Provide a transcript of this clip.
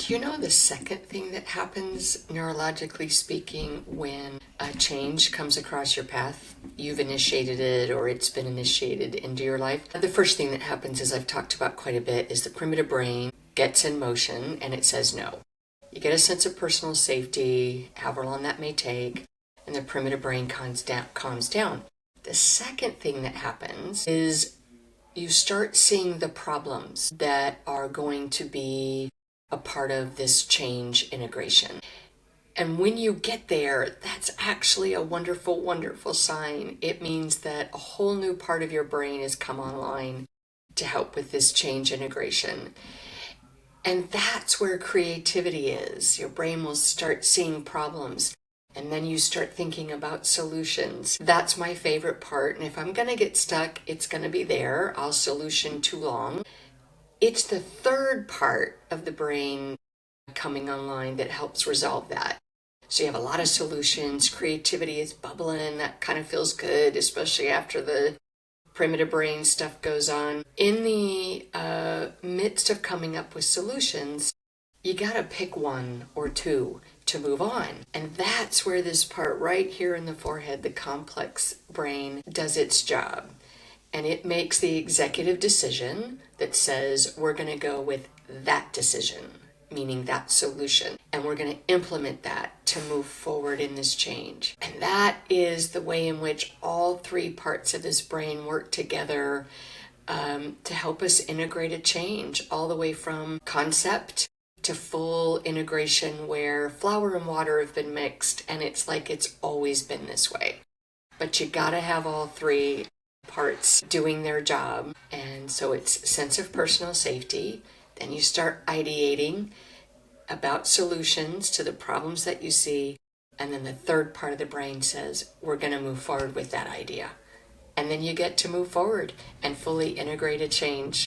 Do you know the second thing that happens, neurologically speaking, when a change comes across your path? You've initiated it or it's been initiated into your life. The first thing that happens, as I've talked about quite a bit, is the primitive brain gets in motion and it says no. You get a sense of personal safety, however long that may take, and the primitive brain calms down. The second thing that happens is you start seeing the problems that are going to be a part of this change integration. And when you get there, that's actually a wonderful, wonderful sign. It means that a whole new part of your brain has come online to help with this change integration. And that's where creativity is. Your brain will start seeing problems, and then you start thinking about solutions. That's my favorite part. And if I'm going to get stuck, it's going to be there. I'll solution too long. It's the third part of the brain coming online that helps resolve that. So you have a lot of solutions, creativity is bubbling, that kind of feels good, especially after the primitive brain stuff goes on. In the midst of coming up with solutions, you gotta pick one or two to move on. And that's where this part right here in the forehead, the complex brain, does its job. And it makes the executive decision that says we're going to go with that decision, meaning that solution, and we're going to implement that to move forward in this change. And that is the way in which all three parts of this brain work together to help us integrate a change, all the way from concept to full integration where flour and water have been mixed and it's like it's always been this way. But you gotta have all three parts doing their job. And so it's sense of personal safety. Then you start ideating about solutions to the problems that you see. And then the third part of the brain says, we're going to move forward with that idea. And then you get to move forward and fully integrate a change.